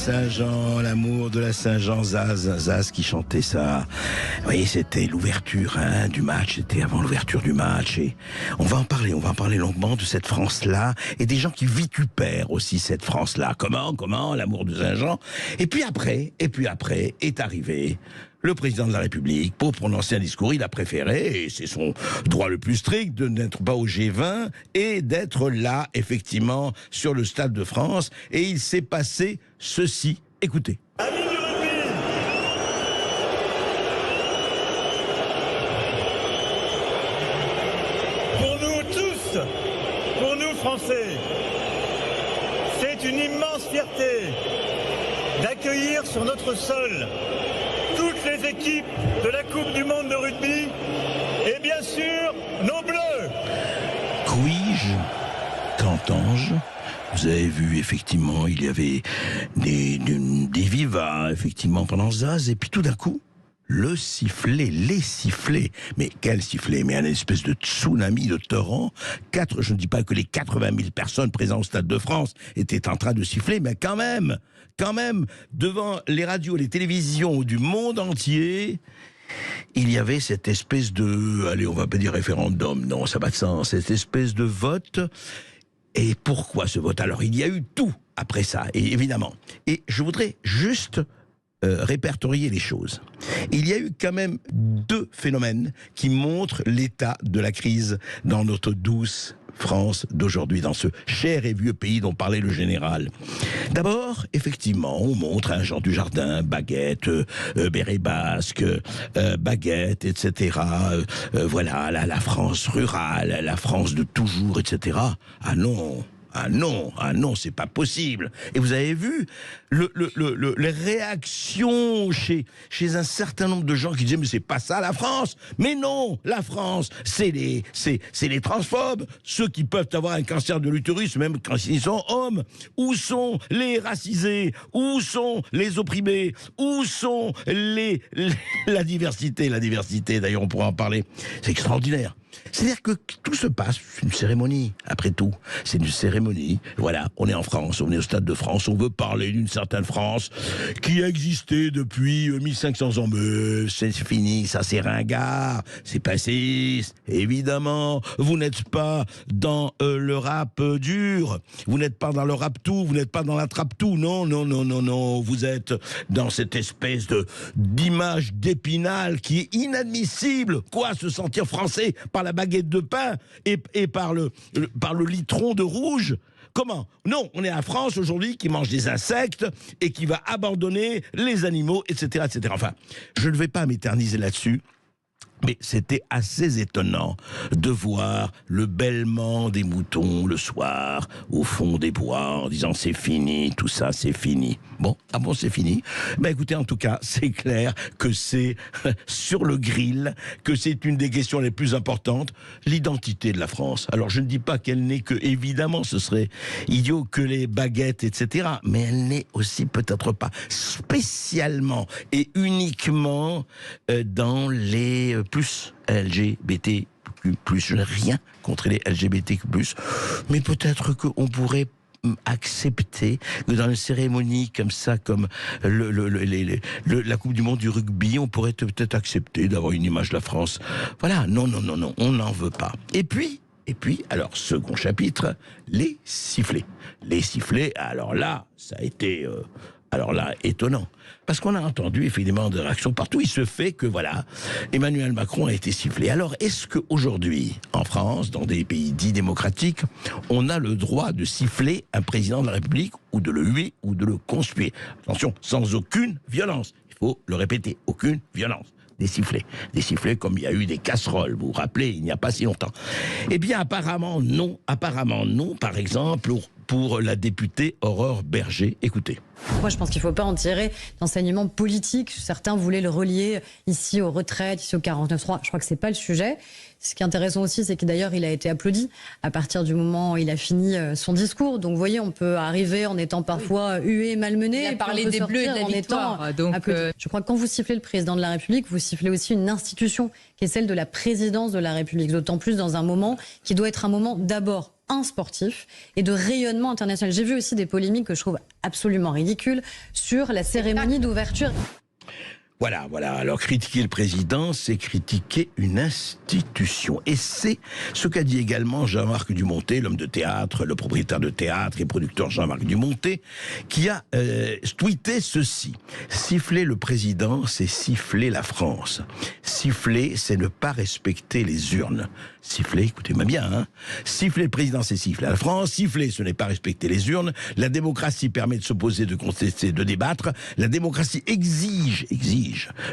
Saint-Jean, l'amour de la Saint-Jean, Zaz qui chantait ça. Vous voyez, c'était l'ouverture du match, c'était avant l'ouverture du match. Et on va en parler longuement de cette France-là et des gens qui vitupèrent aussi cette France-là. Comment, l'amour de Saint-Jean. Et puis après est arrivé le président de la République. Pour prononcer un discours, il a préféré, et c'est son droit le plus strict, de n'être pas au G20 et d'être là, effectivement, sur le Stade de France. Et il s'est passé ceci. Écoutez. Amis du rugby, pour nous tous, pour nous Français, c'est une immense fierté d'accueillir sur notre sol toutes les équipes de la Coupe du Monde de rugby et bien sûr nos Bleus. Qu'ouis-je, qu'entends-je? Vous avez vu, effectivement, il y avait des vivas, effectivement, pendant Zaz, et puis tout d'un coup, les sifflets. Mais quel sifflet? Mais un espèce de tsunami, de torrent. Je ne dis pas que les 80 000 personnes présentes au Stade de France étaient en train de siffler, mais quand même, devant les radios, les télévisions du monde entier, il y avait cette espèce de, allez, on va pas dire référendum, non, ça n'a pas de sens, cette espèce de vote. Et pourquoi ce vote? Alors, il y a eu tout après ça, et évidemment. Et je voudrais juste répertorier les choses. Il y a eu quand même deux phénomènes qui montrent l'état de la crise dans notre douce France d'aujourd'hui, dans ce cher et vieux pays dont parlait le général. D'abord, effectivement, on montre un Jean Dujardin, baguette, béret basque, baguette, etc. Voilà, la France rurale, la France de toujours, etc. Ah non, c'est pas possible. Et vous avez vu les réactions chez un certain nombre de gens qui disaient mais c'est pas ça la France. Mais non, la France, c'est les transphobes, ceux qui peuvent avoir un cancer de l'utérus même quand ils sont hommes. Où sont les racisés? Où sont les opprimés? Où sont la diversité? La diversité, d'ailleurs, on pourra en parler. C'est extraordinaire. C'est-à-dire que tout se passe, c'est une cérémonie, après tout. C'est une cérémonie. Voilà, on est en France, on est au Stade de France, on veut parler d'une certaine France qui a existé depuis 1500 ans. Mais c'est fini, ça c'est ringard, c'est passé, évidemment. Vous n'êtes pas dans le rap dur, vous n'êtes pas dans le rap tout, vous n'êtes pas dans la trappe tout, non. Vous êtes dans cette espèce d'image d'Épinal qui est inadmissible. Quoi, se sentir français par la baguette de pain et par le litron de rouge? Comment? Non, on est à France aujourd'hui qui mange des insectes et qui va abandonner les animaux, etc., etc. Enfin, je ne vais pas m'éterniser là-dessus. Mais c'était assez étonnant de voir le bêlement des moutons le soir au fond des bois en disant c'est fini, tout ça c'est fini. Bon, c'est fini. Ben écoutez, en tout cas, c'est clair que c'est sur le grill, que c'est une des questions les plus importantes, l'identité de la France. Alors je ne dis pas qu'elle n'est que, évidemment, ce serait idiot que les baguettes, etc. Mais elle n'est aussi peut-être pas spécialement et uniquement dans les plus LGBT+. Je n'ai rien contre les LGBTQ+, mais peut-être qu'on pourrait accepter que dans une cérémonie comme ça, comme la Coupe du Monde du rugby, on pourrait peut-être accepter d'avoir une image de la France. Voilà, non, on n'en veut pas. Et puis, alors, second chapitre, les sifflets. Les sifflets, alors là, ça a été... étonnant. Parce qu'on a entendu, effectivement, des réactions partout. Il se fait que, voilà, Emmanuel Macron a été sifflé. Alors, est-ce qu'aujourd'hui, en France, dans des pays dits démocratiques, on a le droit de siffler un président de la République, ou de le huer, ou de le conspuer? Attention, sans aucune violence. Il faut le répéter, aucune violence. Des sifflets comme il y a eu des casseroles, vous vous rappelez, il n'y a pas si longtemps. Eh bien, apparemment non, par exemple, pour la députée Aurore Bergé. Écoutez. Moi, je pense qu'il ne faut pas en tirer d'enseignement politique. Certains voulaient le relier ici aux retraites, ici au 49.3. Je crois que ce n'est pas le sujet. Ce qui est intéressant aussi, c'est que d'ailleurs, il a été applaudi à partir du moment où il a fini son discours. Donc, vous voyez, on peut arriver en étant parfois hué, malmené. Il a parlé des Bleus et de la victoire. Je crois que quand vous sifflez le président de la République, vous sifflez aussi une institution qui est celle de la présidence de la République. D'autant plus dans un moment qui doit être un moment d'abord un sportif et de rayonnement international. J'ai vu aussi des polémiques que je trouve absolument ridicule sur la cérémonie d'ouverture. Voilà. Alors, critiquer le président, c'est critiquer une institution. Et c'est ce qu'a dit également Jean-Marc Dumontet, l'homme de théâtre, le propriétaire de théâtre et producteur Jean-Marc Dumontet, qui a tweeté ceci. Siffler le président, c'est siffler la France. Siffler, c'est ne pas respecter les urnes. Siffler, écoutez-moi bien, hein. Siffler le président, c'est siffler la France. Siffler, ce n'est pas respecter les urnes. La démocratie permet de s'opposer, de contester, de débattre. La démocratie exige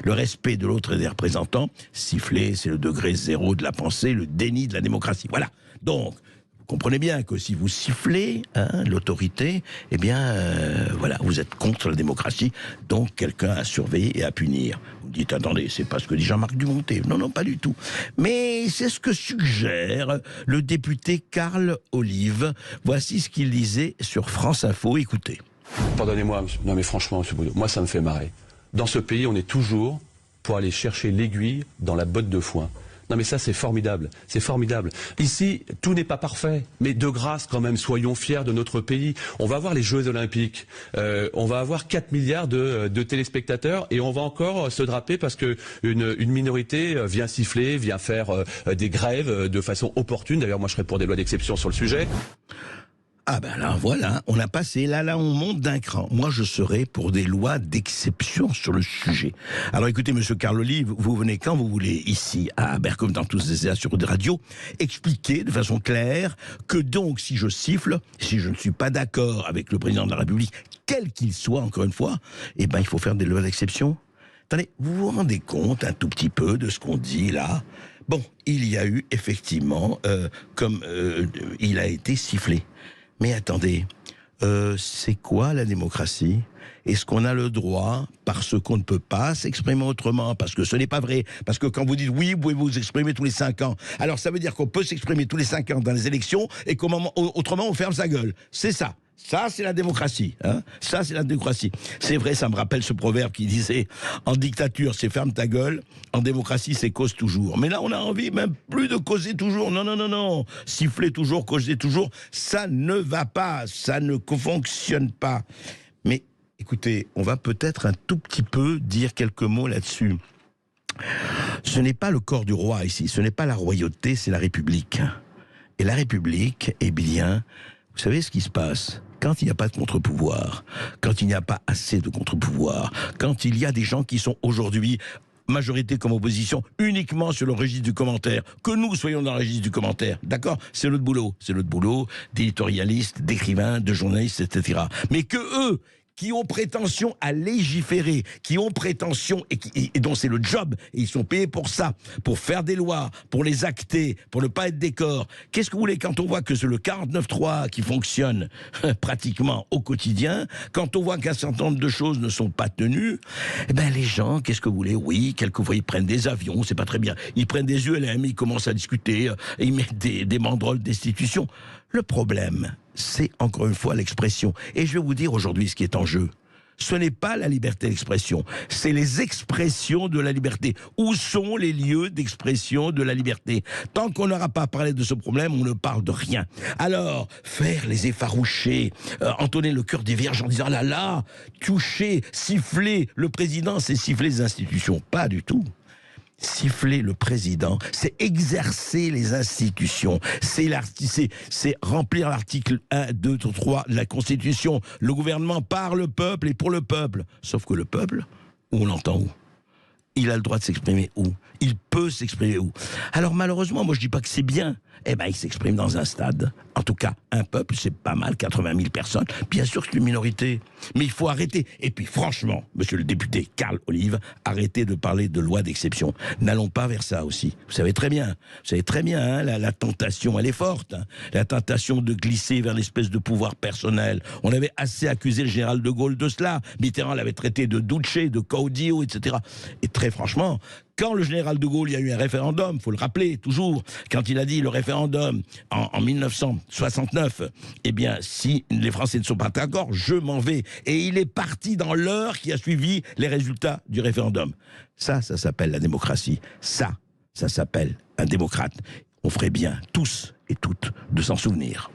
le respect de l'autre et des représentants. Siffler, c'est le degré zéro de la pensée, le déni de la démocratie. Voilà. Donc, vous comprenez bien que si vous sifflez l'autorité, eh bien, voilà, vous êtes contre la démocratie, donc quelqu'un à surveiller et à punir. Vous dites, attendez, c'est pas ce que dit Jean-Marc Dumontet. Non, pas du tout. Mais c'est ce que suggère le député Carl Olive. Voici ce qu'il disait sur France Info. Écoutez. Pardonnez-moi, non mais franchement, monsieur Boudot, moi ça me fait marrer. Dans ce pays, on est toujours pour aller chercher l'aiguille dans la botte de foin. Non mais ça c'est formidable, c'est formidable. Ici, tout n'est pas parfait, mais de grâce quand même, soyons fiers de notre pays. On va avoir les Jeux Olympiques, on va avoir 4 milliards de téléspectateurs et on va encore se draper parce que une minorité vient siffler, vient faire des grèves de façon opportune. D'ailleurs moi je serais pour des lois d'exception sur le sujet. Ah ben là, voilà, on a passé, là on monte d'un cran. Moi, je serais pour des lois d'exception sur le sujet. Alors écoutez, monsieur Carl Olive, vous venez quand vous voulez, ici, à Bercom, dans tous les états sur des radios, expliquer de façon claire que donc, si je siffle, si je ne suis pas d'accord avec le président de la République, quel qu'il soit, encore une fois, eh ben, il faut faire des lois d'exception. Attendez, vous vous rendez compte un tout petit peu de ce qu'on dit là ? Bon, il y a eu effectivement, il a été sifflé. Mais attendez, c'est quoi la démocratie ? Est-ce qu'on a le droit, parce qu'on ne peut pas s'exprimer autrement, parce que ce n'est pas vrai, parce que quand vous dites oui, vous pouvez vous exprimer tous les 5 ans, alors ça veut dire qu'on peut s'exprimer tous les 5 ans dans les élections, et autrement on ferme sa gueule. C'est ça. Ça, c'est la démocratie. Hein. Ça, c'est la démocratie. C'est vrai, ça me rappelle ce proverbe qui disait « En dictature, c'est ferme ta gueule. En démocratie, c'est cause toujours. » Mais là, on a envie même plus de causer toujours. Non. Siffler toujours, causer toujours, ça ne va pas. Ça ne fonctionne pas. Mais écoutez, on va peut-être un tout petit peu dire quelques mots là-dessus. Ce n'est pas le corps du roi ici. Ce n'est pas la royauté, c'est la République. Et la République, eh bien, vous savez ce qui se passe ? Quand il n'y a pas de contre-pouvoir, quand il n'y a pas assez de contre-pouvoir, quand il y a des gens qui sont aujourd'hui, majorité comme opposition, uniquement sur le registre du commentaire, que nous soyons dans le registre du commentaire, d'accord ? C'est notre boulot d'éditorialistes, d'écrivains, de journalistes, etc. Mais que eux, qui ont prétention à légiférer, qui ont prétention, et dont c'est le job, et ils sont payés pour ça, pour faire des lois, pour les acter, pour ne pas être décor. Qu'est-ce que vous voulez quand on voit que c'est le 49.3 qui fonctionne pratiquement au quotidien, quand on voit qu'un certain nombre de choses ne sont pas tenues, eh ben les gens, qu'est-ce que vous voulez ? Oui, quelquefois ils prennent des avions, c'est pas très bien. Ils prennent des ULM, ils commencent à discuter, et ils mettent des banderoles destitution. Le problème, c'est encore une fois l'expression. Et je vais vous dire aujourd'hui ce qui est en jeu. Ce n'est pas la liberté d'expression, c'est les expressions de la liberté. Où sont les lieux d'expression de la liberté ? Tant qu'on n'aura pas parlé de ce problème, on ne parle de rien. Alors, faire les effarouchés, entonner le cœur des vierges en disant « là là », toucher, siffler le président, c'est siffler les institutions. Pas du tout. Siffler le président, c'est exercer les institutions, c'est remplir l'article 1, 2, 3 de la Constitution. Le gouvernement par le peuple et pour le peuple. Sauf que le peuple, on l'entend où ? Il a le droit de s'exprimer où ? Il peut s'exprimer où ? Alors malheureusement, moi je dis pas que c'est bien. Eh ben il s'exprime dans un stade. En tout cas, un peuple, c'est pas mal, 80 000 personnes. Bien sûr que c'est une minorité. Mais il faut arrêter. Et puis franchement, monsieur le député Carl Olive, arrêtez de parler de loi d'exception. N'allons pas vers ça aussi. Vous savez très bien, hein, la tentation, elle est forte. Hein. La tentation de glisser vers l'espèce de pouvoir personnel. On avait assez accusé le général de Gaulle de cela. Mitterrand l'avait traité de Duce, de Caudillo, etc. Et très franchement, quand le général de Gaulle, il y a eu un référendum, faut le rappeler toujours, quand il a dit le référendum en 1969, eh bien, si les Français ne sont pas d'accord, je m'en vais. Et il est parti dans l'heure qui a suivi les résultats du référendum. Ça s'appelle la démocratie. Ça s'appelle un démocrate. On ferait bien, tous et toutes, de s'en souvenir.